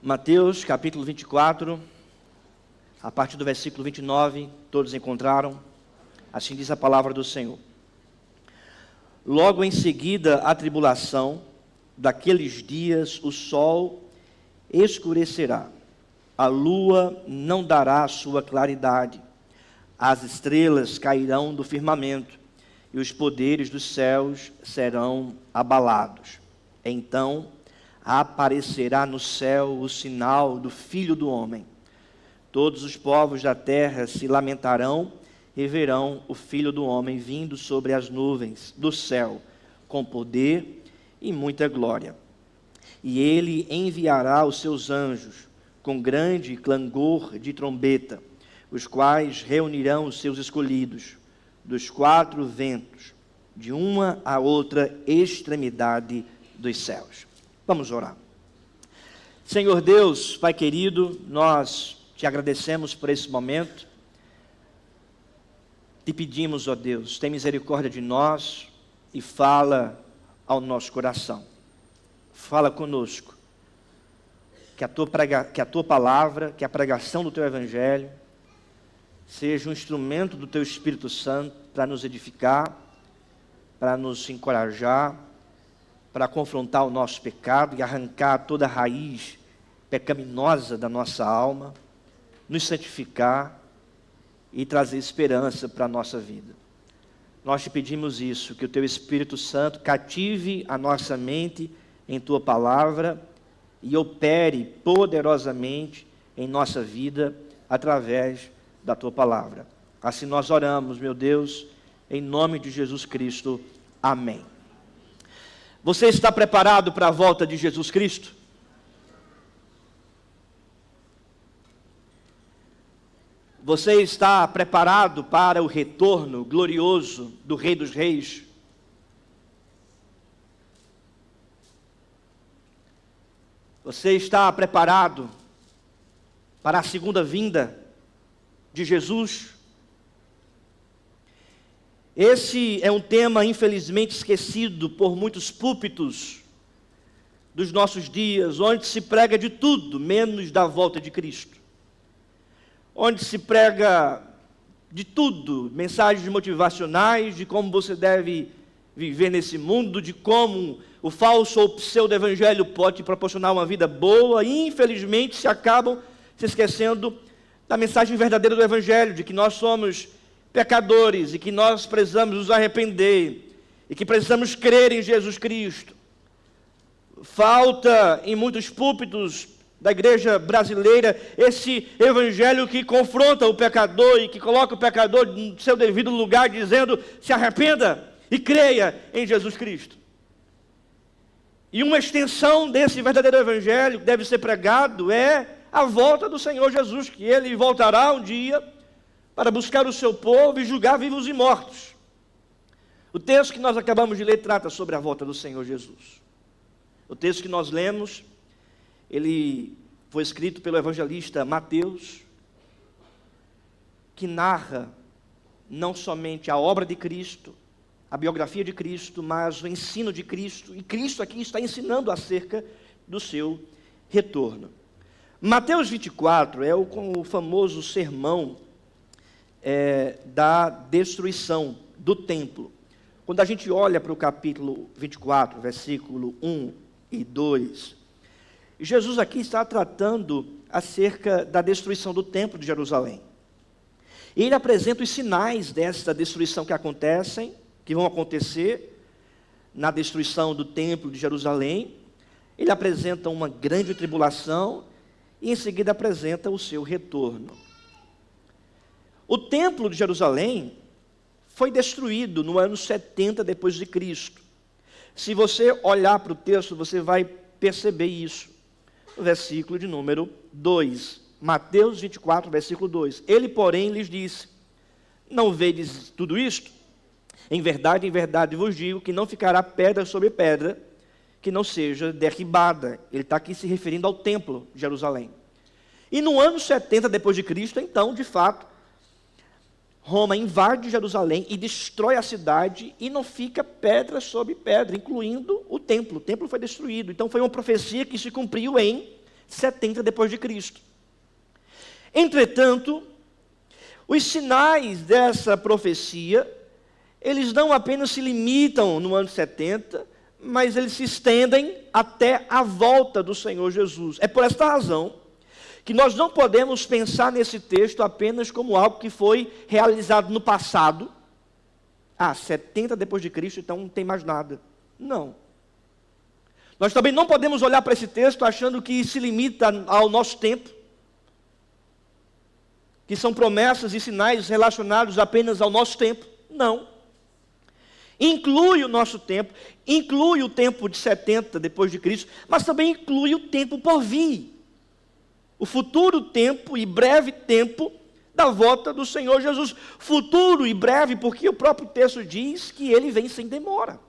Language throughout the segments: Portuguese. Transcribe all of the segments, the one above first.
Mateus capítulo 24, a partir do versículo 29, todos encontraram? Assim diz a palavra do Senhor. Logo em seguida a tribulação, daqueles dias o sol escurecerá, a lua não dará sua claridade, as estrelas cairão do firmamento e os poderes dos céus serão abalados. Então aparecerá no céu o sinal do Filho do Homem. Todos os povos da terra se lamentarão e verão o Filho do Homem vindo sobre as nuvens do céu, com poder e muita glória. E ele enviará os seus anjos com grande clangor de trombeta, os quais reunirão os seus escolhidos dos quatro ventos, de uma a outra extremidade dos céus. Vamos orar. Senhor Deus, Pai querido, nós te agradecemos por esse momento. Te pedimos, ó Deus, tem misericórdia de nós e fala ao nosso coração. Fala conosco. Que a tua palavra, que a pregação do teu evangelho seja um instrumento do teu Espírito Santo para nos edificar, para nos encorajar, para confrontar o nosso pecado e arrancar toda a raiz pecaminosa da nossa alma, nos santificar e trazer esperança para a nossa vida. Nós te pedimos isso, que o teu Espírito Santo cative a nossa mente em tua palavra e opere poderosamente em nossa vida através da tua palavra. Assim nós oramos, meu Deus, em nome de Jesus Cristo. Amém. Você está preparado para a volta de Jesus Cristo? Você está preparado para o retorno glorioso do Rei dos Reis? Você está preparado para a segunda vinda de Jesus? Esse é um tema infelizmente esquecido por muitos púlpitos dos nossos dias, onde se prega de tudo, menos da volta de Cristo. Onde se prega de tudo, mensagens motivacionais, de como você deve viver nesse mundo, de como o falso ou pseudo-evangelho pode te proporcionar uma vida boa, e infelizmente se acabam se esquecendo da mensagem verdadeira do evangelho, de que nós somos pecadores e que nós precisamos nos arrepender e que precisamos crer em Jesus Cristo. Falta em muitos púlpitos da igreja brasileira esse evangelho que confronta o pecador e que coloca o pecador no seu devido lugar, dizendo: se arrependa e creia em Jesus Cristo. E uma extensão desse verdadeiro evangelho que deve ser pregado é a volta do Senhor Jesus, que ele voltará um dia para buscar o seu povo e julgar vivos e mortos. O texto que nós acabamos de ler trata sobre a volta do Senhor Jesus. O texto que nós lemos, ele foi escrito pelo evangelista Mateus, que narra não somente a obra de Cristo, a biografia de Cristo, mas o ensino de Cristo, e Cristo aqui está ensinando acerca do seu retorno. Mateus 24 é o famoso sermão da destruição do templo. Quando a gente olha para o capítulo 24, versículo 1 e 2, Jesus aqui está tratando acerca da destruição do templo de Jerusalém. E ele apresenta os sinais dessa destruição que vão acontecer na destruição do templo de Jerusalém. Ele apresenta uma grande tribulação e em seguida apresenta o seu retorno. O templo de Jerusalém foi destruído no ano 70 depois de Cristo. Se você olhar para o texto, você vai perceber isso. No versículo de número 2, Mateus 24, versículo 2. Ele, porém, lhes disse: não vedes tudo isto? Em verdade vos digo que não ficará pedra sobre pedra que não seja derribada. Ele está aqui se referindo ao templo de Jerusalém. E no ano 70 depois de Cristo, então, de fato, Roma invade Jerusalém e destrói a cidade, e não fica pedra sobre pedra, incluindo o templo. O templo foi destruído. Então foi uma profecia que se cumpriu em 70 depois de Cristo. Entretanto, os sinais dessa profecia, eles não apenas se limitam no ano 70, mas eles se estendem até a volta do Senhor Jesus. É por esta razão que nós não podemos pensar nesse texto apenas como algo que foi realizado no passado. 70 depois de Cristo, então não tem mais nada. Não. Nós também não podemos olhar para esse texto achando que se limita ao nosso tempo, que são promessas e sinais relacionados apenas ao nosso tempo. Não. Inclui o nosso tempo, inclui o tempo de 70 depois de Cristo, mas também inclui o tempo por vir. O futuro tempo e breve tempo da volta do Senhor Jesus. Futuro e breve, porque o próprio texto diz que ele vem sem demora.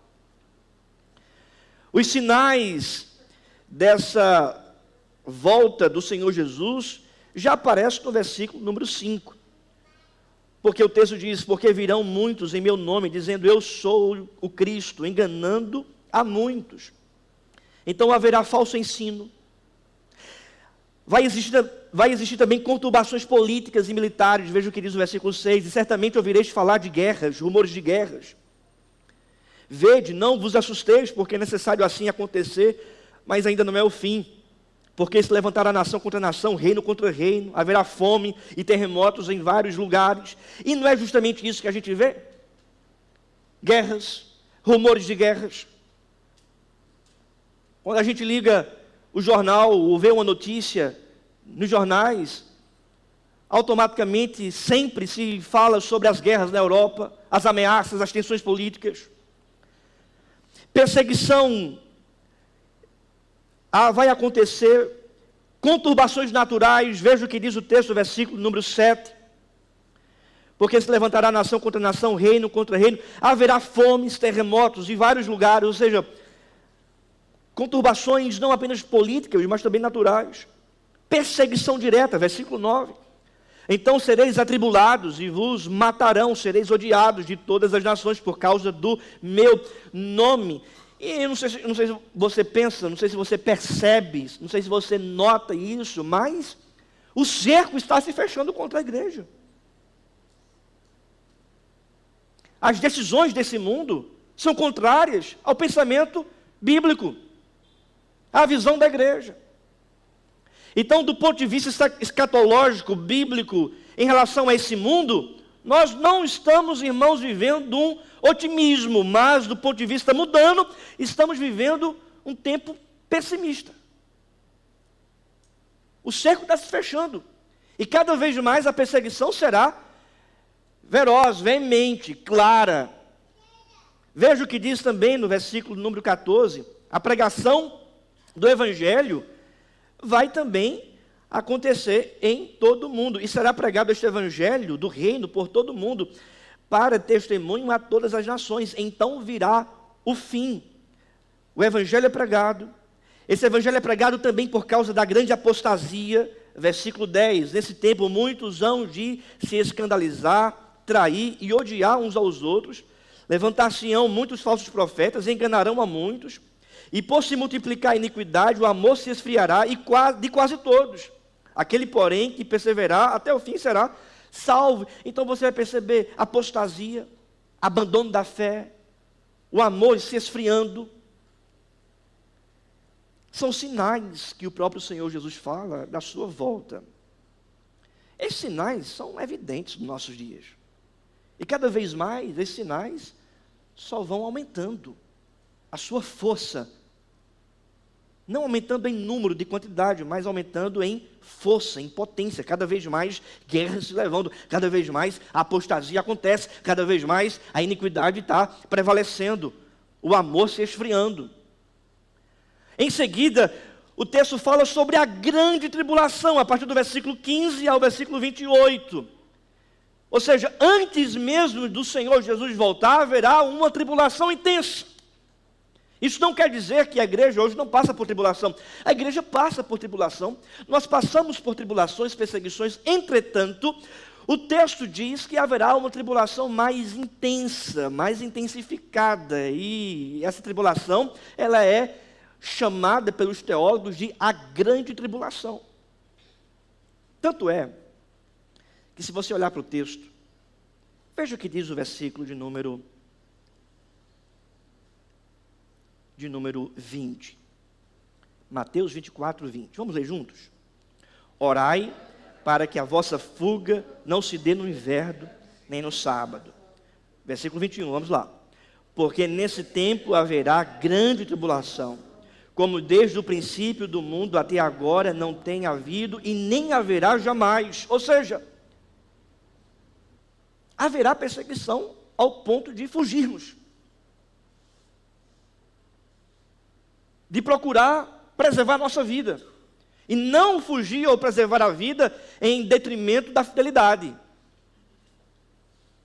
Os sinais dessa volta do Senhor Jesus já aparecem no versículo número 5. Porque o texto diz, porque virão muitos em meu nome, dizendo, eu sou o Cristo, enganando a muitos. Então haverá falso ensino. Vai existir também conturbações políticas e militares, veja o que diz o versículo 6, e certamente ouvireis falar de guerras, rumores de guerras. Vede, não vos assusteis, porque é necessário assim acontecer, mas ainda não é o fim. Porque se levantará nação contra nação, reino contra reino, haverá fome e terremotos em vários lugares. E não é justamente isso que a gente vê? Guerras, rumores de guerras. Quando a gente liga o jornal ou vê uma notícia nos jornais, automaticamente sempre se fala sobre as guerras na Europa, as ameaças, as tensões políticas. Perseguição vai acontecer, conturbações naturais, veja o que diz o texto, versículo número 7. Porque se levantará nação contra nação, reino contra reino, haverá fomes, terremotos em vários lugares, ou seja, conturbações não apenas políticas, mas também naturais. Perseguição direta, versículo 9. Então sereis atribulados e vos matarão, sereis odiados de todas as nações por causa do meu nome. E eu não sei se você pensa, não sei se você percebe, não sei se você nota isso, mas o cerco está se fechando contra a igreja. As decisões desse mundo são contrárias ao pensamento bíblico, à visão da igreja. Então, do ponto de vista escatológico, bíblico, em relação a esse mundo, nós não estamos, irmãos, vivendo um otimismo, mas do ponto de vista mundano, estamos vivendo um tempo pessimista. O cerco está se fechando. E cada vez mais a perseguição será feroz, veemente, clara. Veja o que diz também no versículo número 14. A pregação do Evangelho vai também acontecer em todo o mundo. E será pregado este Evangelho do reino por todo o mundo, para testemunho a todas as nações. Então virá o fim. O Evangelho é pregado. Esse Evangelho é pregado também por causa da grande apostasia. Versículo 10. Nesse tempo muitos hão de se escandalizar, trair e odiar uns aos outros. Levantar-se-ão muitos falsos profetas, enganarão a muitos. E por se multiplicar a iniquidade, o amor se esfriará de quase todos. Aquele, porém, que perseverar até o fim será salvo. Então você vai perceber apostasia, abandono da fé, o amor se esfriando. São sinais que o próprio Senhor Jesus fala da sua volta. Esses sinais são evidentes nos nossos dias. E cada vez mais esses sinais só vão aumentando a sua força. Não aumentando em número de quantidade, mas aumentando em força, em potência. Cada vez mais guerras se levando, cada vez mais a apostasia acontece, cada vez mais a iniquidade está prevalecendo, o amor se esfriando. Em seguida, o texto fala sobre a grande tribulação, a partir do versículo 15 ao versículo 28. Ou seja, antes mesmo do Senhor Jesus voltar, haverá uma tribulação intensa. Isso não quer dizer que a igreja hoje não passa por tribulação. A igreja passa por tribulação. Nós passamos por tribulações, perseguições. Entretanto, o texto diz que haverá uma tribulação mais intensa, mais intensificada. E essa tribulação, ela é chamada pelos teólogos de a grande tribulação. Tanto é que, se você olhar para o texto, veja o que diz o versículo de número 20. Mateus 24, 20. Vamos ler juntos? Orai para que a vossa fuga não se dê no inverno, nem no sábado. Versículo 21, vamos lá. Porque nesse tempo haverá grande tribulação, como desde o princípio do mundo até agora não tem havido e nem haverá jamais. Ou seja, haverá perseguição ao ponto de fugirmos, de procurar preservar a nossa vida, e não fugir ou preservar a vida em detrimento da fidelidade.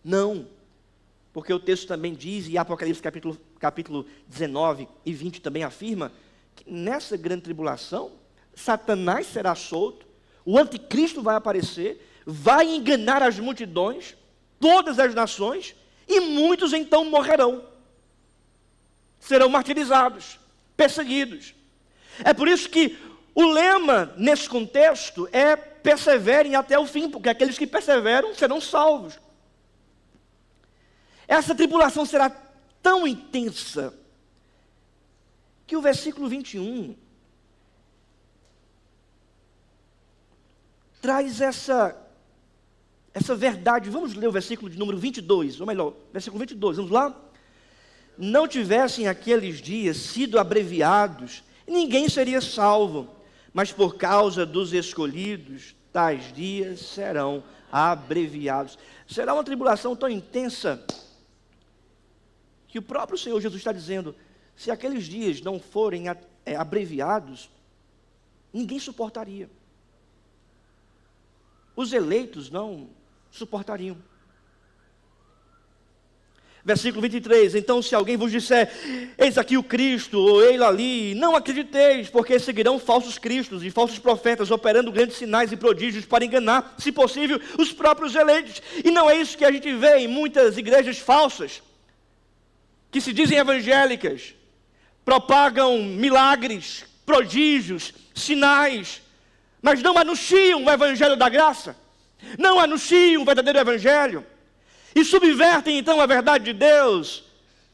Não, porque o texto também diz, e Apocalipse capítulo 19 e 20 também afirma, que nessa grande tribulação, Satanás será solto, o anticristo vai aparecer, vai enganar as multidões, todas as nações, e muitos então morrerão, serão martirizados, perseguidos. É por isso que o lema nesse contexto é perseverem até o fim, porque aqueles que perseveram serão salvos. Essa tribulação será tão intensa que o versículo 21 traz essa verdade. Vamos ler o versículo de número 22, ou melhor, versículo 22, vamos lá? Não tivessem aqueles dias sido abreviados, ninguém seria salvo, mas por causa dos escolhidos, tais dias serão abreviados. Será uma tribulação tão intensa que o próprio Senhor Jesus está dizendo, se aqueles dias não forem abreviados, ninguém suportaria. Os eleitos não suportariam. Versículo 23, então se alguém vos disser, eis aqui o Cristo, ou ele ali, não acrediteis, porque seguirão falsos cristos e falsos profetas, operando grandes sinais e prodígios para enganar, se possível, os próprios eleitos. E não é isso que a gente vê em muitas igrejas falsas, que se dizem evangélicas, propagam milagres, prodígios, sinais, mas não anunciam o evangelho da graça, não anunciam o verdadeiro evangelho, e subvertem então a verdade de Deus,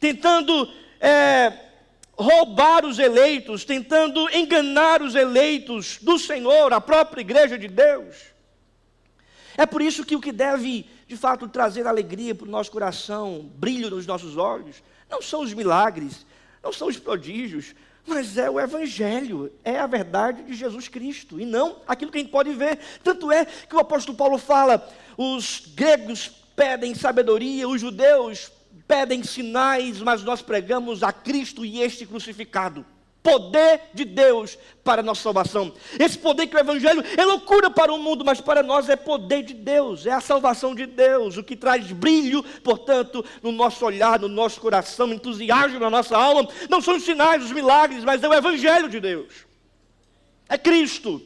tentando roubar os eleitos, tentando enganar os eleitos do Senhor, a própria igreja de Deus. É por isso que o que deve, de fato, trazer alegria para o nosso coração, brilho nos nossos olhos, não são os milagres, não são os prodígios, mas é o Evangelho, é a verdade de Jesus Cristo, e não aquilo que a gente pode ver. Tanto é que o apóstolo Paulo fala, os gregos pedem sabedoria, os judeus pedem sinais, mas nós pregamos a Cristo e este crucificado. Poder de Deus para a nossa salvação. Esse poder que o Evangelho é loucura para o mundo, mas para nós é poder de Deus, é a salvação de Deus, o que traz brilho, portanto, no nosso olhar, no nosso coração, entusiasmo na nossa alma. Não são os sinais, os milagres, mas é o Evangelho de Deus. É Cristo.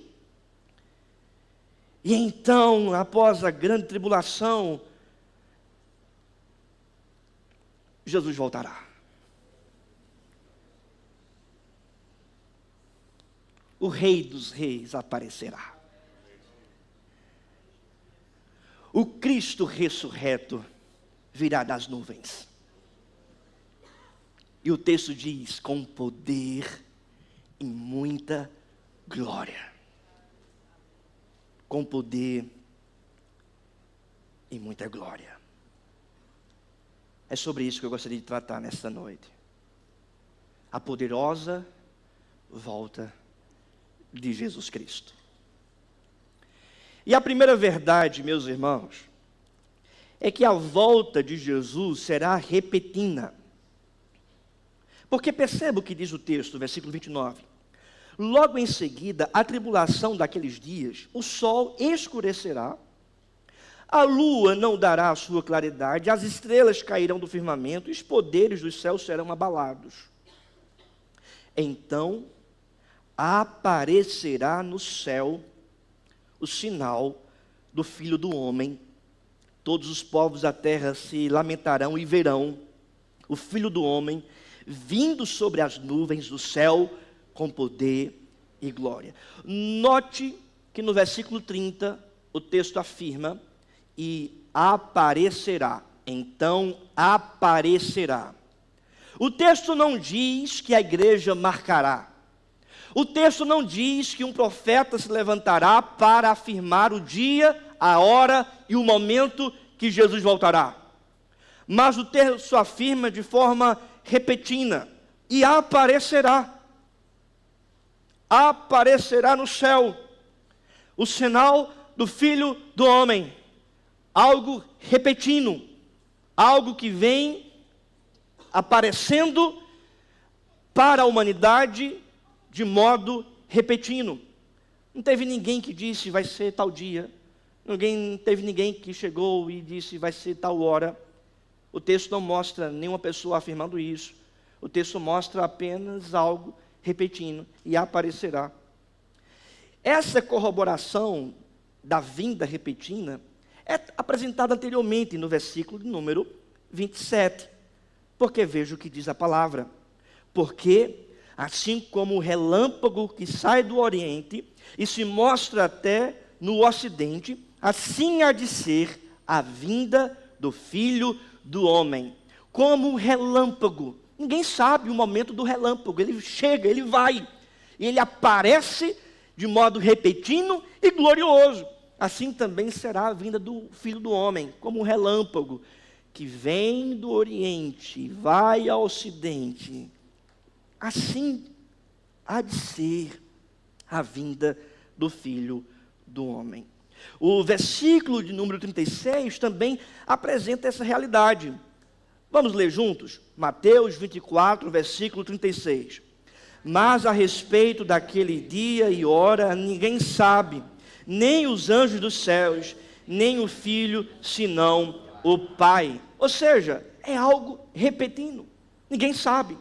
E então, após a grande tribulação, Jesus voltará. O Rei dos Reis aparecerá. O Cristo ressurreto virá das nuvens. E o texto diz, com poder e muita glória. Com poder e muita glória. É sobre isso que eu gostaria de tratar nesta noite. A poderosa volta de Jesus Cristo. E a primeira verdade, meus irmãos, é que a volta de Jesus será repentina. Porque perceba o que diz o texto, versículo 29. Logo em seguida, a tribulação daqueles dias, o sol escurecerá, a lua não dará a sua claridade, as estrelas cairão do firmamento, e os poderes dos céus serão abalados. Então aparecerá no céu o sinal do Filho do Homem. Todos os povos da terra se lamentarão e verão o Filho do Homem vindo sobre as nuvens do céu com poder e glória. Note que no versículo 30, o texto afirma, e aparecerá. Então aparecerá. O texto não diz que a igreja marcará. O texto não diz que um profeta se levantará para afirmar o dia, a hora e o momento que Jesus voltará. Mas o texto afirma de forma repentina, e aparecerá. Aparecerá no céu o sinal do Filho do Homem. Algo repentino, algo que vem aparecendo para a humanidade de modo repentino. Não teve ninguém que disse vai ser tal dia. Não teve ninguém que chegou e disse vai ser tal hora. O texto não mostra nenhuma pessoa afirmando isso. O texto mostra apenas algo repentino, e aparecerá. Essa corroboração da vinda repentina é apresentada anteriormente no versículo de número 27. Porque veja o que diz a palavra. Porque, assim como o relâmpago que sai do oriente e se mostra até no ocidente, assim há de ser a vinda do Filho do Homem. Como um relâmpago. Ninguém sabe o momento do relâmpago. Ele chega, ele vai. E ele aparece de modo repentino e glorioso. Assim também será a vinda do Filho do Homem, como um relâmpago que vem do Oriente e vai ao Ocidente. Assim há de ser a vinda do Filho do Homem. O versículo de número 36 também apresenta essa realidade. Vamos ler juntos? Mateus 24, versículo 36. Mas a respeito daquele dia e hora, ninguém sabe, nem os anjos dos céus, nem o Filho, senão o Pai. Ou seja, é algo repentino. Ninguém sabe.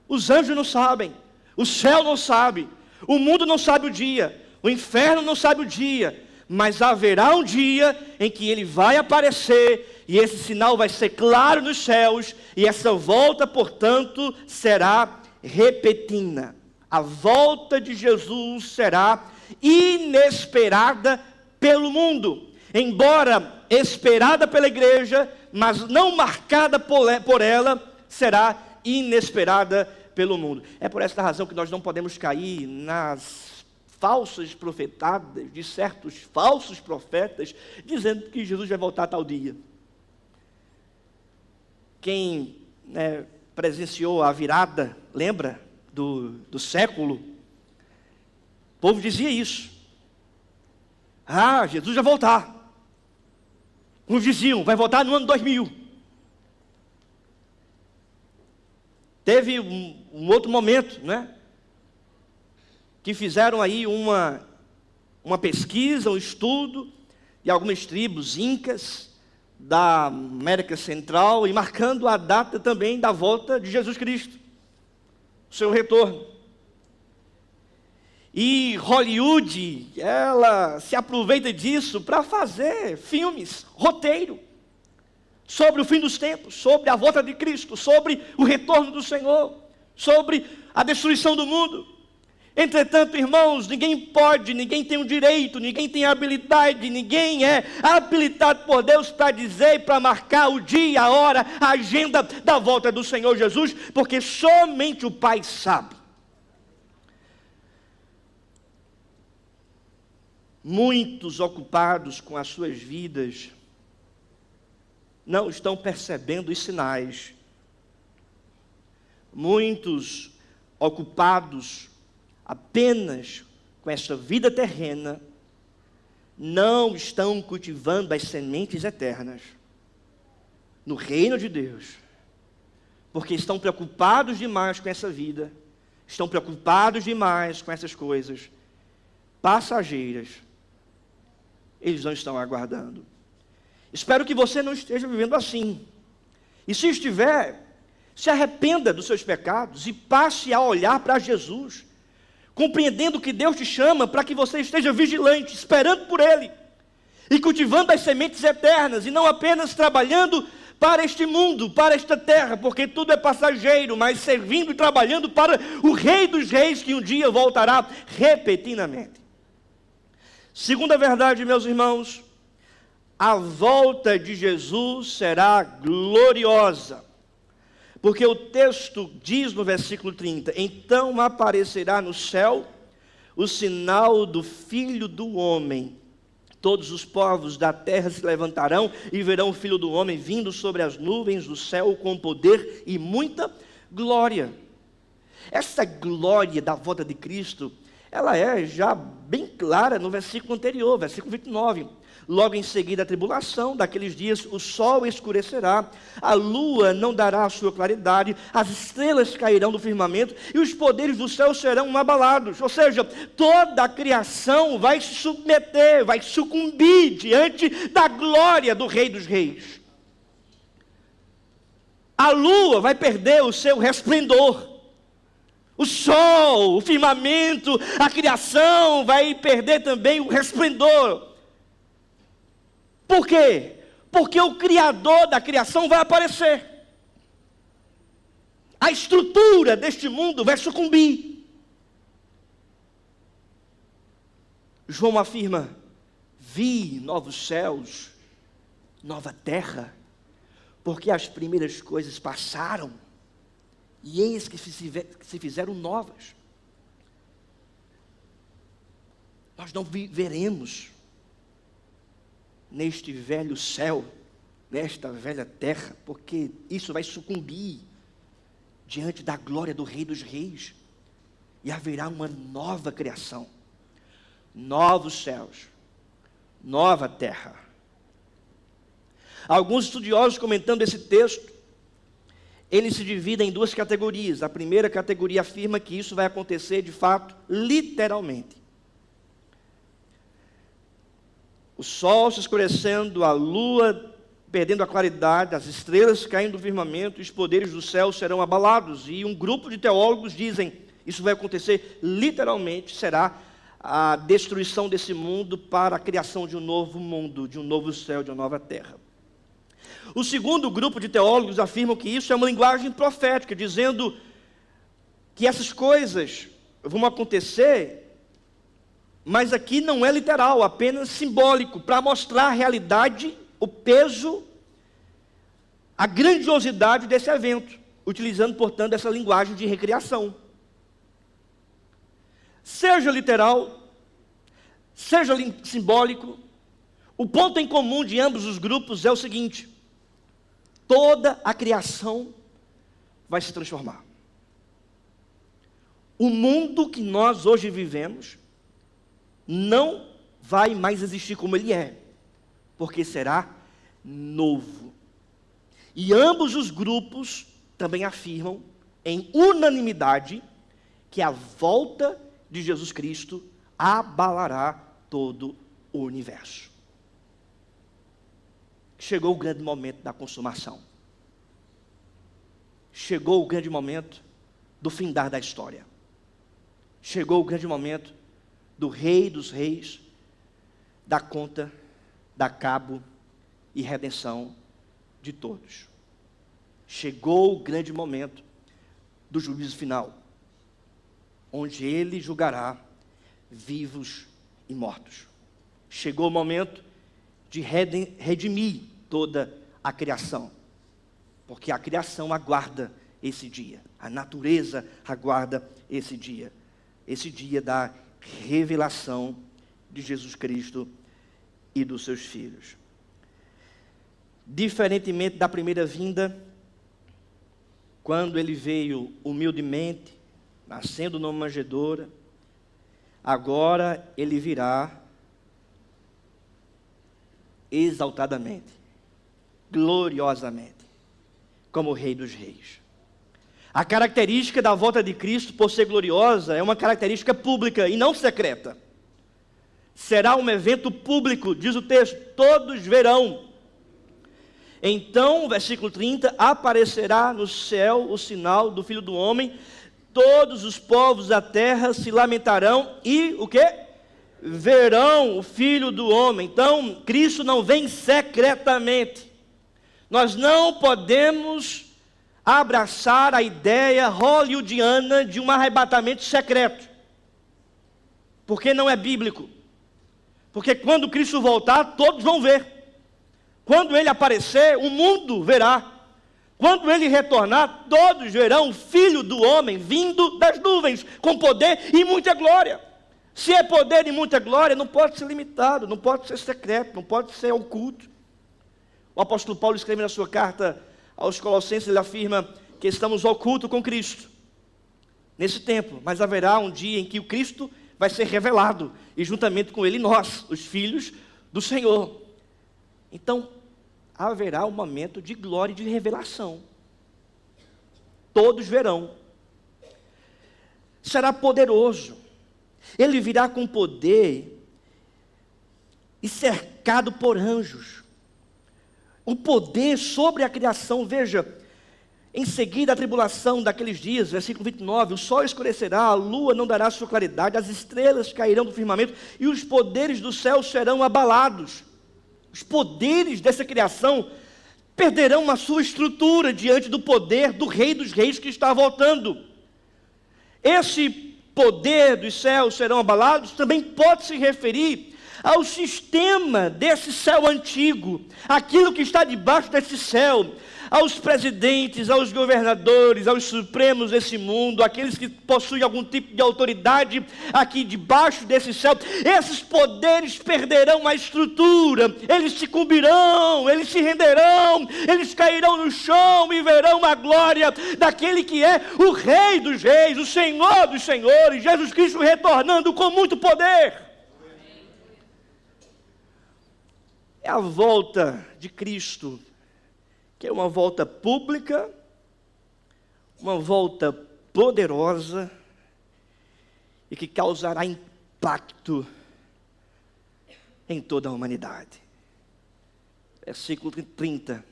Os anjos não sabem. O céu não sabe. O mundo não sabe o dia. O inferno não sabe o dia. Mas haverá um dia em que ele vai aparecer, e esse sinal vai ser claro nos céus, e essa volta, portanto, será repentina. A volta de Jesus será inesperada pelo mundo. Embora esperada pela igreja, mas não marcada por ela, será inesperada pelo mundo. É por esta razão que nós não podemos cair nas falsas profetadas de certos falsos profetas, dizendo que Jesus vai voltar a tal dia. Quem presenciou a virada, lembra, do século, o povo dizia isso. Jesus vai voltar. Uns diziam, vai voltar no ano 2000. Teve um outro momento, que fizeram aí uma pesquisa, um estudo, de algumas tribos incas da América Central, e marcando a data também da volta de Jesus Cristo, o seu retorno. E Hollywood, ela se aproveita disso para fazer filmes, roteiro, sobre o fim dos tempos, sobre a volta de Cristo, sobre o retorno do Senhor, sobre a destruição do mundo. Entretanto, irmãos, ninguém tem o direito, ninguém tem a habilidade, ninguém é habilitado por Deus para dizer e para marcar o dia, a hora, a agenda da volta do Senhor Jesus, porque somente o Pai sabe. Muitos ocupados com as suas vidas não estão percebendo os sinais. Muitos ocupados apenas com esta vida terrena não estão cultivando as sementes eternas no reino de Deus, porque estão preocupados demais com essa vida, estão preocupados demais com essas coisas passageiras. Eles não estão aguardando. Espero que você não esteja vivendo assim. E se estiver, se arrependa dos seus pecados e passe a olhar para Jesus, compreendendo que Deus te chama para que você esteja vigilante, esperando por Ele, e cultivando as sementes eternas, e não apenas trabalhando para este mundo, para esta terra, porque tudo é passageiro, mas servindo e trabalhando para o Rei dos Reis, que um dia voltará repentinamente. Segunda verdade, meus irmãos, a volta de Jesus será gloriosa. Porque o texto diz no versículo 30, então aparecerá no céu o sinal do Filho do Homem. Todos os povos da terra se levantarão e verão o Filho do Homem vindo sobre as nuvens do céu com poder e muita glória. Essa glória da volta de Cristo, ela é já bem clara no versículo anterior, versículo 29. Logo em seguida a tribulação, daqueles dias o sol escurecerá, a lua não dará a sua claridade, as estrelas cairão do firmamento e os poderes do céu serão abalados. Ou seja, toda a criação vai se submeter, vai sucumbir diante da glória do Rei dos Reis. A lua vai perder o seu resplendor. O sol, o firmamento, a criação vai perder também o resplendor. Por quê? Porque o Criador da criação vai aparecer. A estrutura deste mundo vai sucumbir. João afirma, vi novos céus, nova terra, porque as primeiras coisas passaram, e eis que se fizeram novas. Nós não veremos neste velho céu, nesta velha terra, porque isso vai sucumbir diante da glória do Rei dos Reis, e haverá uma nova criação, novos céus, nova terra. Alguns estudiosos comentando esse texto, eles se dividem em duas categorias. A primeira categoria afirma que isso vai acontecer de fato, literalmente. O sol se escurecendo, a lua perdendo a claridade, as estrelas caindo do firmamento, os poderes do céu serão abalados. E um grupo de teólogos dizem, isso vai acontecer literalmente, será a destruição desse mundo para a criação de um novo mundo, de um novo céu, de uma nova terra. O segundo grupo de teólogos afirmam que isso é uma linguagem profética, dizendo que essas coisas vão acontecer, mas aqui não é literal, apenas simbólico, para mostrar a realidade, o peso, a grandiosidade desse evento, utilizando, portanto, essa linguagem de recriação. Seja literal, seja simbólico, o ponto em comum de ambos os grupos é o seguinte: toda a criação vai se transformar. O mundo que nós hoje vivemos não vai mais existir como ele é, porque será novo. E ambos os grupos também afirmam, em unanimidade, que a volta de Jesus Cristo abalará todo o universo. Chegou o grande momento da consumação. Chegou o grande momento do findar da história. Chegou o grande momento do Rei dos Reis, dar conta, dar cabo e redenção de todos. Chegou o grande momento do juízo final, onde ele julgará vivos e mortos. Chegou o momento de redimir toda a criação, porque a criação aguarda esse dia, a natureza aguarda esse dia da revelação de Jesus Cristo e dos seus filhos. Diferentemente da primeira vinda, quando ele veio humildemente, nascendo numa manjedoura, agora ele virá exaltadamente, gloriosamente, como o Rei dos Reis. A característica da volta de Cristo, por ser gloriosa, é uma característica pública e não secreta. Será um evento público, diz o texto, todos verão. Então, versículo 30, aparecerá no céu o sinal do Filho do Homem, todos os povos da terra se lamentarão e, o quê? Verão o Filho do Homem. Então, Cristo não vem secretamente. Nós não podemos abraçar a ideia hollywoodiana de um arrebatamento secreto, porque não é bíblico. Porque quando Cristo voltar, todos vão ver. Quando Ele aparecer, o mundo verá. Quando Ele retornar, todos verão o Filho do Homem vindo das nuvens, com poder e muita glória. Se é poder e muita glória, não pode ser limitado, não pode ser secreto, não pode ser oculto. O apóstolo Paulo escreve na sua carta aos Colossenses, ele afirma que estamos ocultos com Cristo nesse tempo, mas haverá um dia em que o Cristo vai ser revelado, e juntamente com Ele nós, os filhos do Senhor. Então, haverá um momento de glória e de revelação. Todos verão. Será poderoso. Ele virá com poder e cercado por anjos. O poder sobre a criação. Veja, em seguida a tribulação daqueles dias, versículo 29, o sol escurecerá, a lua não dará sua claridade, as estrelas cairão do firmamento e os poderes do céu serão abalados. Os poderes dessa criação perderão a sua estrutura diante do poder do Rei dos Reis que está voltando. Esse poder dos céus serão abalados também pode se referir ao sistema desse céu antigo, aquilo que está debaixo desse céu, aos presidentes, aos governadores, aos supremos desse mundo, aqueles que possuem algum tipo de autoridade aqui debaixo desse céu. Esses poderes perderão a estrutura, eles se cobrirão, eles se renderão, eles cairão no chão e verão a glória daquele que é o Rei dos Reis, o Senhor dos Senhores, Jesus Cristo retornando com muito poder. É a volta de Cristo, que é uma volta pública, uma volta poderosa e que causará impacto em toda a humanidade. Versículo 30.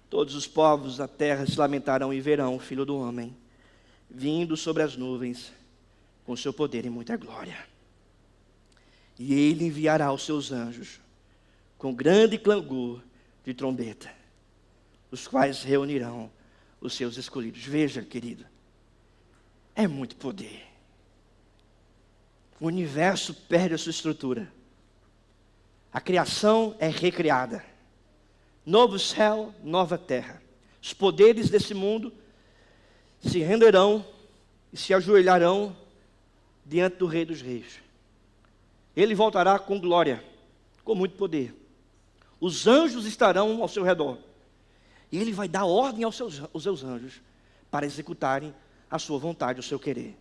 Todos os povos da terra se lamentarão e verão o Filho do Homem vindo sobre as nuvens com seu poder e muita glória. E Ele enviará os seus anjos com grande clangor de trombeta, os quais reunirão os seus escolhidos. Veja, querido, é muito poder. O universo perde a sua estrutura. A criação é recriada. Novo céu, nova terra. Os poderes desse mundo se renderão e se ajoelharão diante do Rei dos Reis. Ele voltará com glória, com muito poder. Os anjos estarão ao seu redor. E Ele vai dar ordem aos seus anjos para executarem a sua vontade, o seu querer.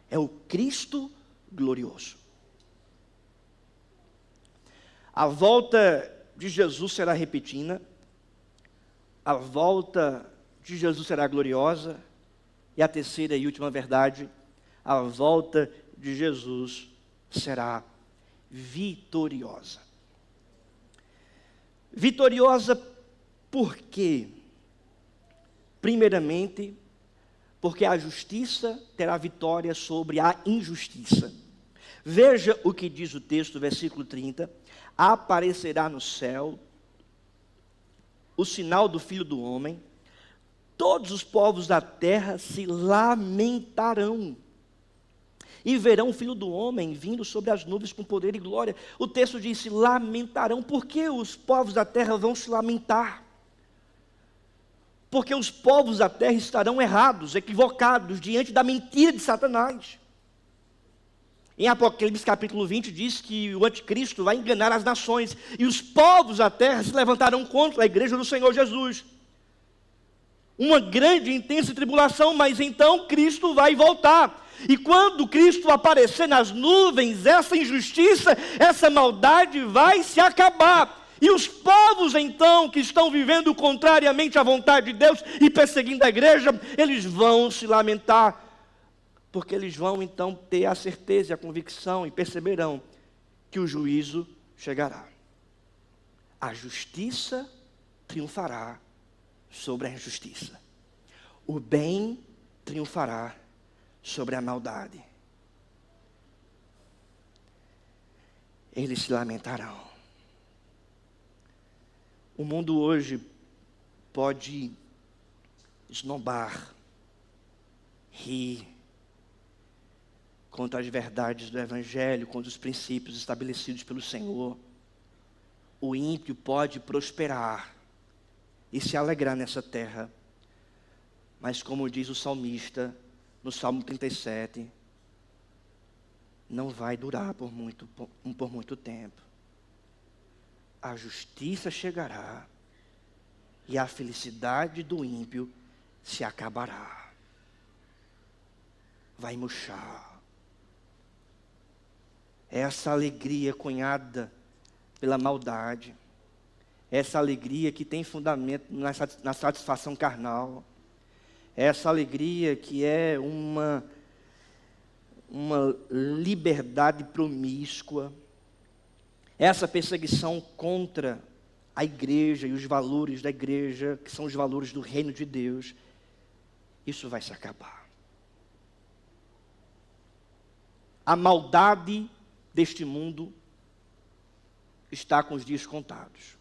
É o Cristo glorioso. A volta de Jesus será repentina. A volta de Jesus será gloriosa. E a terceira e última verdade, a volta de Jesus será vitoriosa. Vitoriosa por quê? Primeiramente, porque a justiça terá vitória sobre a injustiça. Veja o que diz o texto, versículo 30. Aparecerá no céu o sinal do Filho do Homem, todos os povos da terra se lamentarão e verão o Filho do Homem vindo sobre as nuvens com poder e glória. O texto diz: se lamentarão. Por que os povos da terra vão se lamentar? Porque os povos da terra estarão errados, equivocados, diante da mentira de Satanás. Em Apocalipse capítulo 20 diz que o anticristo vai enganar as nações, e os povos da terra se levantarão contra a igreja do Senhor Jesus. Uma grande e intensa tribulação, mas então Cristo vai voltar. E quando Cristo aparecer nas nuvens, essa injustiça, essa maldade vai se acabar. E os povos então que estão vivendo contrariamente à vontade de Deus e perseguindo a igreja, eles vão se lamentar, porque eles vão então ter a certeza e a convicção e perceberão que o juízo chegará. A justiça triunfará sobre a injustiça. O bem triunfará sobre a maldade. Eles se lamentarão. O mundo hoje pode esnobar, rir contra as verdades do Evangelho, contra os princípios estabelecidos pelo Senhor. O ímpio pode prosperar e se alegrar nessa terra. Mas como diz o salmista no Salmo 37, não vai durar por muito tempo. A justiça chegará e a felicidade do ímpio se acabará. Vai murchar. Essa alegria cunhada pela maldade, essa alegria que tem fundamento na satisfação carnal, essa alegria que é uma liberdade promíscua, essa perseguição contra a igreja e os valores da igreja, que são os valores do reino de Deus, isso vai se acabar. A maldade deste mundo está com os dias contados.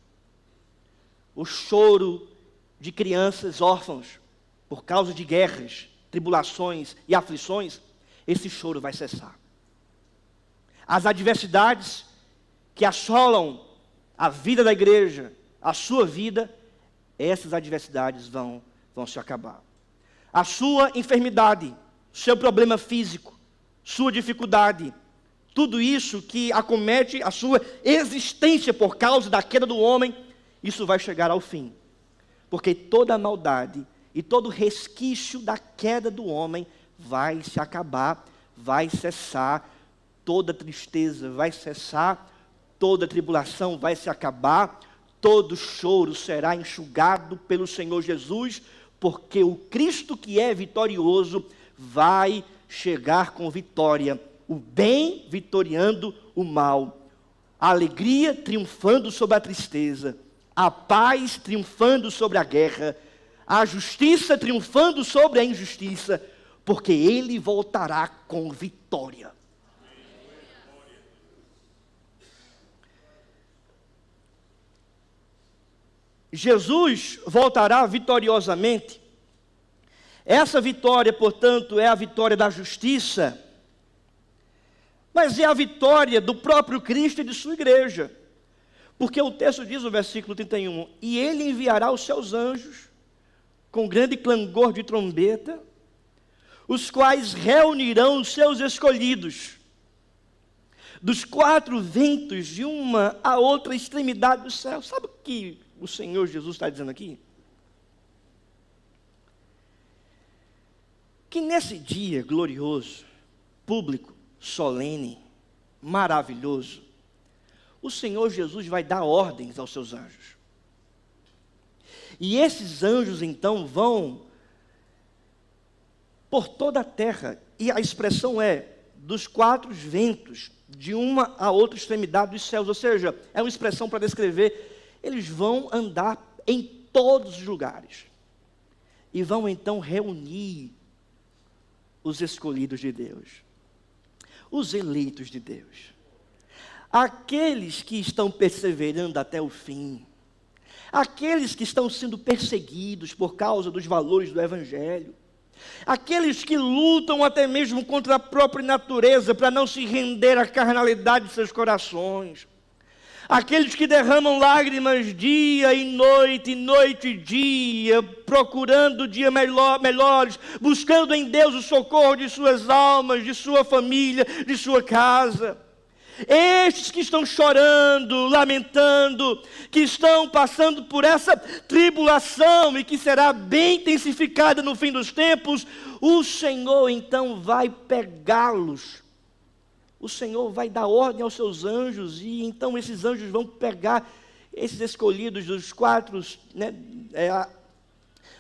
O choro de crianças órfãos por causa de guerras, tribulações e aflições, esse choro vai cessar. As adversidades que assolam a vida da igreja, a sua vida, essas adversidades vão se acabar. A sua enfermidade, seu problema físico, sua dificuldade, tudo isso que acomete a sua existência por causa da queda do homem, isso vai chegar ao fim. Porque toda a maldade e todo resquício da queda do homem vai se acabar, vai cessar, toda tristeza vai cessar, toda tribulação vai se acabar, todo choro será enxugado pelo Senhor Jesus, porque o Cristo que é vitorioso vai chegar com vitória, o bem vitoriando o mal, a alegria triunfando sobre a tristeza, a paz triunfando sobre a guerra, a justiça triunfando sobre a injustiça, porque Ele voltará com vitória. Jesus voltará vitoriosamente. Essa vitória, portanto, é a vitória da justiça, mas é a vitória do próprio Cristo e de sua igreja. Porque o texto diz no versículo 31, e Ele enviará os seus anjos, com grande clangor de trombeta, os quais reunirão os seus escolhidos, dos quatro ventos, de uma a outra extremidade do céu. Sabe o que o Senhor Jesus está dizendo aqui? Que nesse dia glorioso, público, solene, maravilhoso, o Senhor Jesus vai dar ordens aos seus anjos. E esses anjos então vão por toda a terra, e a expressão é dos quatro ventos, de uma a outra extremidade dos céus, ou seja, é uma expressão para descrever, eles vão andar em todos os lugares, e vão então reunir os escolhidos de Deus, os eleitos de Deus, aqueles que estão perseverando até o fim, aqueles que estão sendo perseguidos por causa dos valores do Evangelho, aqueles que lutam até mesmo contra a própria natureza para não se render à carnalidade de seus corações, aqueles que derramam lágrimas dia e noite e dia, procurando dias melhores, buscando em Deus o socorro de suas almas, de sua família, de sua casa. Estes que estão chorando, lamentando, que estão passando por essa tribulação e que será bem intensificada no fim dos tempos, o Senhor então vai pegá-los. O Senhor vai dar ordem aos seus anjos e então esses anjos vão pegar esses escolhidos dos quatro,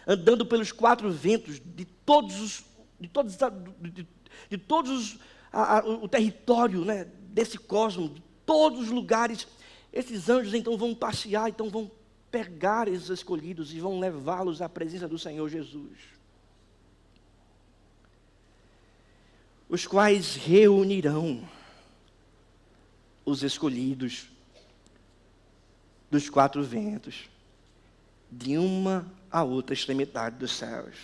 andando pelos quatro ventos de todos o território, desse cosmos, de todos os lugares. Esses anjos então vão passear, então vão pegar esses escolhidos e vão levá-los à presença do Senhor Jesus, os quais reunirão os escolhidos dos quatro ventos. de uma a outra extremidade dos céus.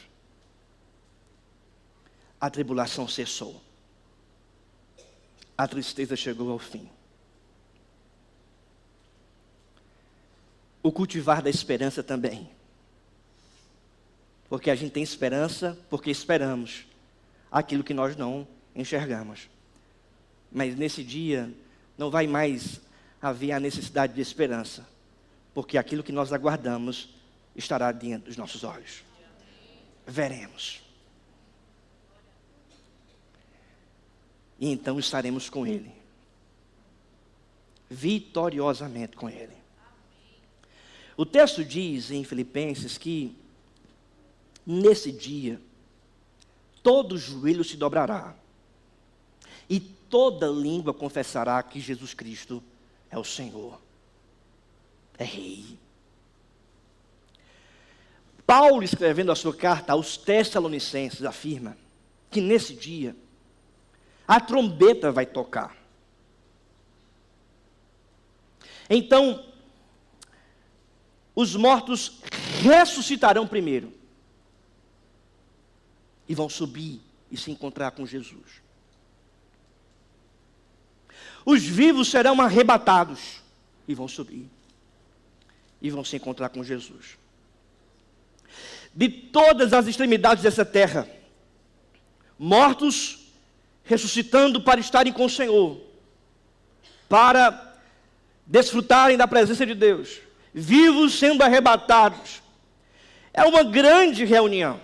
A tribulação cessou. A tristeza chegou ao fim. O cultivar da esperança também. Porque a gente tem esperança porque esperamos aquilo que nós não enxergamos. Mas nesse dia não vai mais haver a necessidade de esperança, porque aquilo que nós aguardamos estará diante dos nossos olhos. Veremos. E então estaremos com Ele. Vitoriosamente com Ele. O texto diz em Filipenses que nesse dia todo joelho se dobrará e toda língua confessará que Jesus Cristo é o Senhor, é Rei. Paulo, escrevendo a sua carta aos Tessalonicenses, afirma que nesse dia a trombeta vai tocar. Então, os mortos ressuscitarão primeiro e vão subir e se encontrar com Jesus. Os vivos serão arrebatados e vão subir e vão se encontrar com Jesus. De todas as extremidades dessa terra, mortos ressuscitando para estarem com o Senhor, para desfrutarem da presença de Deus, vivos sendo arrebatados. É uma grande reunião,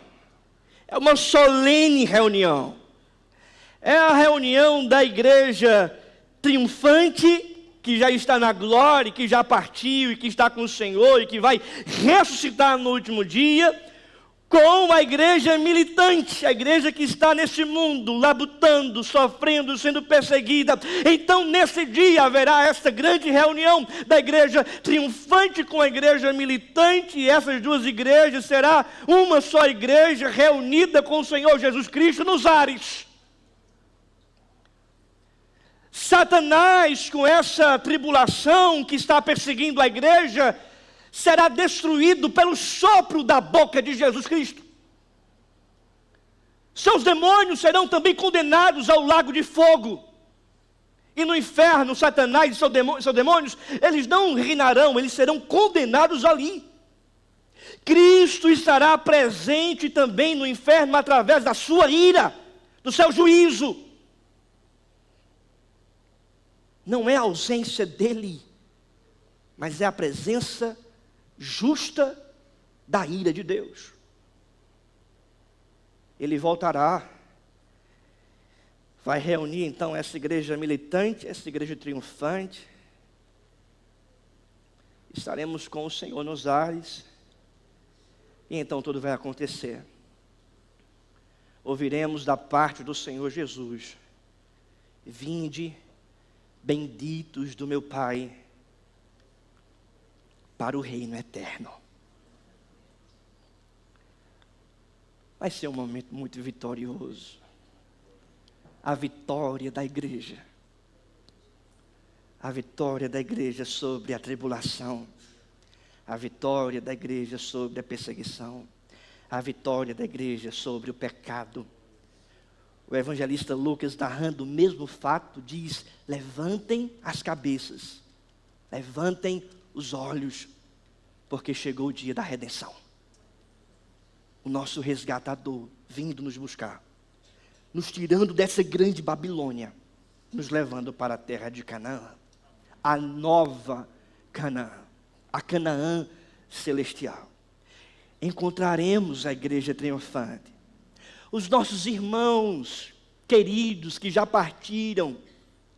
é uma solene reunião, é a reunião da igreja triunfante, que já está na glória, que já partiu e que está com o Senhor e que vai ressuscitar no último dia, com a igreja militante, a igreja que está nesse mundo, labutando, sofrendo, sendo perseguida. Então, nesse dia, haverá essa grande reunião da igreja triunfante com a igreja militante, e essas duas igrejas será uma só igreja reunida com o Senhor Jesus Cristo nos ares. Satanás, com essa tribulação que está perseguindo a igreja, será destruído pelo sopro da boca de Jesus Cristo. Seus demônios serão também condenados ao lago de fogo. E no inferno, Satanás e seus demônios, eles não reinarão, eles serão condenados ali. Cristo estará presente também no inferno através da sua ira, do seu juízo. Não é a ausência dele, mas é a presença justa da ira de Deus. Ele voltará, vai reunir então essa igreja militante, essa igreja triunfante. Estaremos com o Senhor nos ares, e então tudo vai acontecer. Ouviremos da parte do Senhor Jesus: vinde, benditos do meu Pai, para o reino eterno. Vai ser um momento muito vitorioso. A vitória da igreja. A vitória da igreja sobre a tribulação. A vitória da igreja sobre a perseguição. A vitória da igreja sobre o pecado. O evangelista Lucas, narrando o mesmo fato, diz: levantem as cabeças, levantem os olhos, porque chegou o dia da redenção. O nosso resgatador vindo nos buscar, nos tirando dessa grande Babilônia, nos levando para a terra de Canaã, a nova Canaã, a Canaã celestial. Encontraremos a igreja triunfante. Os nossos irmãos queridos que já partiram,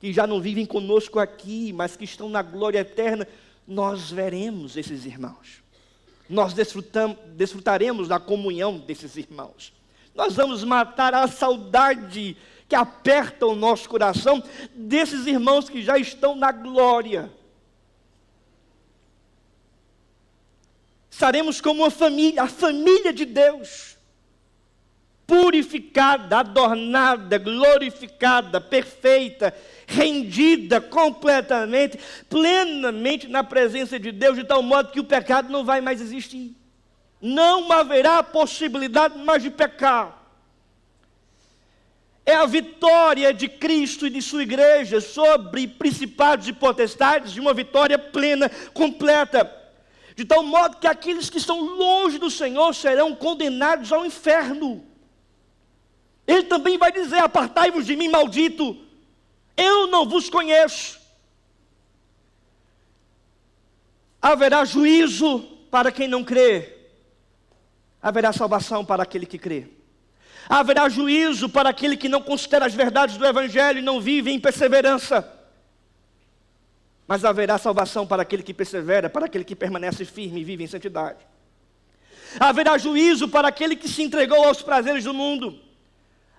que já não vivem conosco aqui, mas que estão na glória eterna, nós veremos esses irmãos. Nós desfrutaremos da comunhão desses irmãos. Nós vamos matar a saudade que aperta o nosso coração desses irmãos que já estão na glória. Estaremos como uma família, a família de Deus, purificada, adornada, glorificada, perfeita, rendida completamente, plenamente na presença de Deus, de tal modo que o pecado não vai mais existir. Não haverá possibilidade mais de pecar. É a vitória de Cristo e de sua igreja sobre principados e potestades, de uma vitória plena, completa. De tal modo que aqueles que estão longe do Senhor serão condenados ao inferno. Ele também vai dizer: apartai-vos de mim, maldito, eu não vos conheço. Haverá juízo para quem não crê, haverá salvação para aquele que crê. Haverá juízo para aquele que não considera as verdades do Evangelho e não vive em perseverança. Mas haverá salvação para aquele que persevera, para aquele que permanece firme e vive em santidade. Haverá juízo para aquele que se entregou aos prazeres do mundo,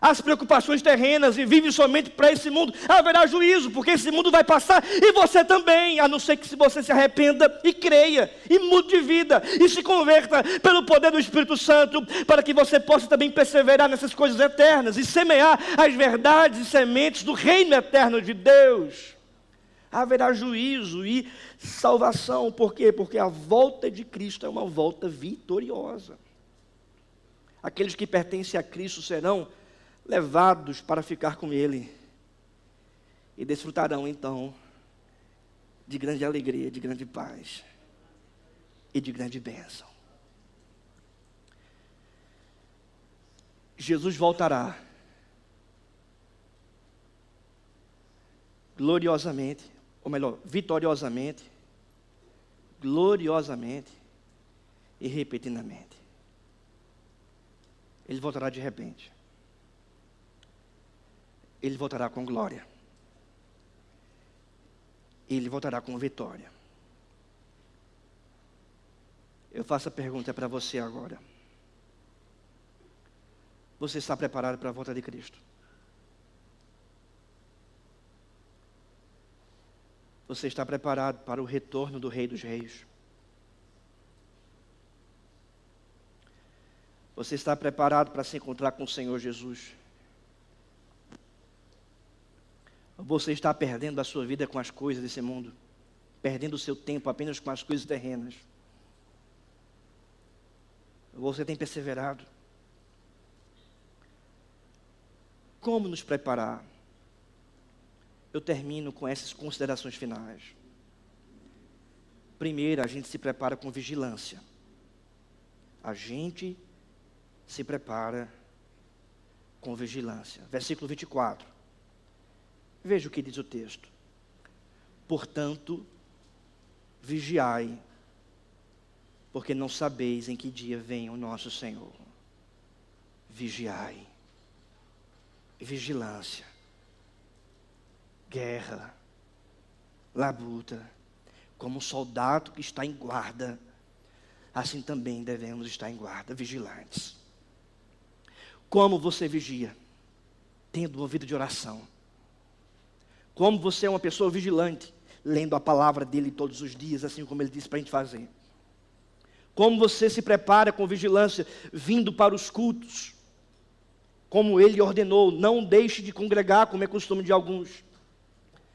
às preocupações terrenas e vive somente para esse mundo. Haverá juízo, porque esse mundo vai passar e você também, a não ser que você se arrependa e creia, e mude de vida, e se converta pelo poder do Espírito Santo, para que você possa também perseverar nessas coisas eternas e semear as verdades e sementes do reino eterno de Deus. Haverá juízo e salvação. Por quê? Porque a volta de Cristo é uma volta vitoriosa. Aqueles que pertencem a Cristo serão levados para ficar com Ele e desfrutarão então de grande alegria, de grande paz e de grande bênção. Jesus voltará gloriosamente, ou melhor, vitoriosamente, gloriosamente e repentinamente. Ele voltará de repente. Ele voltará com glória. Ele voltará com vitória. Eu faço a pergunta para você agora. Você está preparado para a volta de Cristo? Você está preparado para o retorno do Rei dos Reis? Você está preparado para se encontrar com o Senhor Jesus? Você está perdendo a sua vida com as coisas desse mundo, perdendo o seu tempo apenas com as coisas terrenas? Você tem perseverado? Como nos preparar? Eu termino com essas considerações finais. Primeiro, a gente se prepara com vigilância. A gente se prepara com vigilância. Versículo 24. Veja o que diz o texto. Portanto, vigiai, porque não sabeis em que dia vem o nosso Senhor. Vigiai. Vigilância. Guerra. Labuta. Como um soldado que está em guarda, assim também devemos estar em guarda, vigilantes. Como você vigia? Tendo uma vida de oração. Como você é uma pessoa vigilante, lendo a palavra dele todos os dias, assim como ele disse para a gente fazer. Como você se prepara com vigilância, vindo para os cultos, como ele ordenou, não deixe de congregar, como é costume de alguns.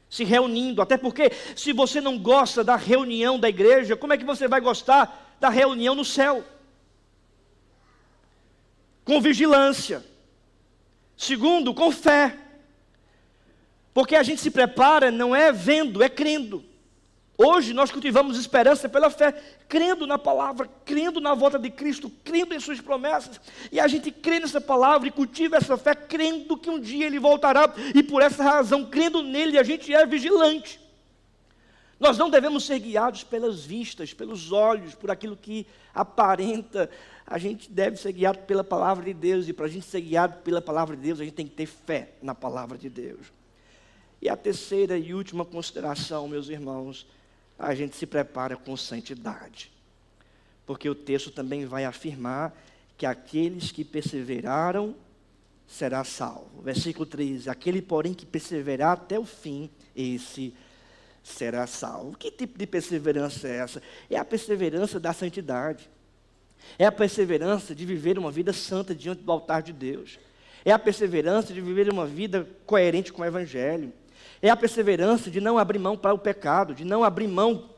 Se reunindo, até porque se você não gosta da reunião da igreja, como é que você vai gostar da reunião no céu? Com vigilância. Segundo, com fé. Porque a gente se prepara não é vendo, é crendo. Hoje nós cultivamos esperança pela fé, crendo na palavra, crendo na volta de Cristo, crendo em suas promessas. E a gente crê nessa palavra e cultiva essa fé, crendo que um dia Ele voltará. E por essa razão, crendo nele, a gente é vigilante. Nós não devemos ser guiados pelas vistas, pelos olhos, por aquilo que aparenta. A gente deve ser guiado pela palavra de Deus. E para a gente ser guiado pela palavra de Deus, a gente tem que ter fé na palavra de Deus. E a terceira e última consideração, meus irmãos, a gente se prepara com santidade. Porque o texto também vai afirmar que aqueles que perseveraram será salvo. Versículo 13, aquele porém que perseverar até o fim, esse será salvo. Que tipo de perseverança é essa? É a perseverança da santidade. É a perseverança de viver uma vida santa diante do altar de Deus. É a perseverança de viver uma vida coerente com o Evangelho. É a perseverança de não abrir mão para o pecado, de não abrir mão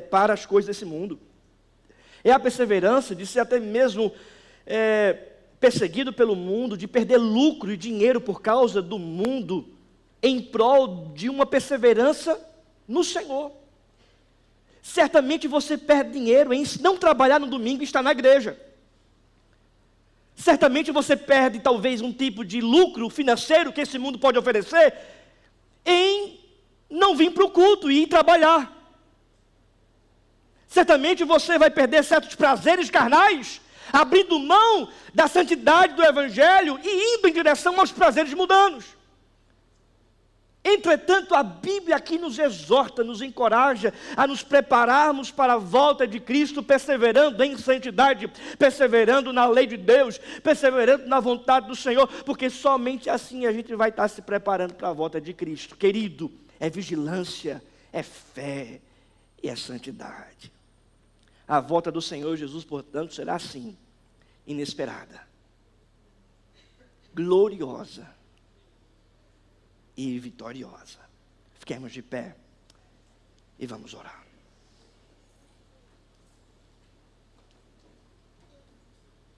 para as coisas desse mundo. É a perseverança de ser até mesmo perseguido pelo mundo, de perder lucro e dinheiro por causa do mundo, em prol de uma perseverança no Senhor. Certamente você perde dinheiro em não trabalhar no domingo e estar na igreja. Certamente você perde talvez um tipo de lucro financeiro que esse mundo pode oferecer em não vir para o culto e ir trabalhar. Certamente você vai perder certos prazeres carnais, abrindo mão da santidade do Evangelho e indo em direção aos prazeres mundanos. Entretanto, a Bíblia aqui nos exorta, nos encoraja a nos prepararmos para a volta de Cristo, perseverando em santidade, perseverando na lei de Deus, perseverando na vontade do Senhor, porque somente assim a gente vai estar se preparando para a volta de Cristo. Querido, é vigilância, é fé e é santidade. A volta do Senhor Jesus, portanto, será assim, inesperada, gloriosa e vitoriosa. Fiquemos de pé e vamos orar.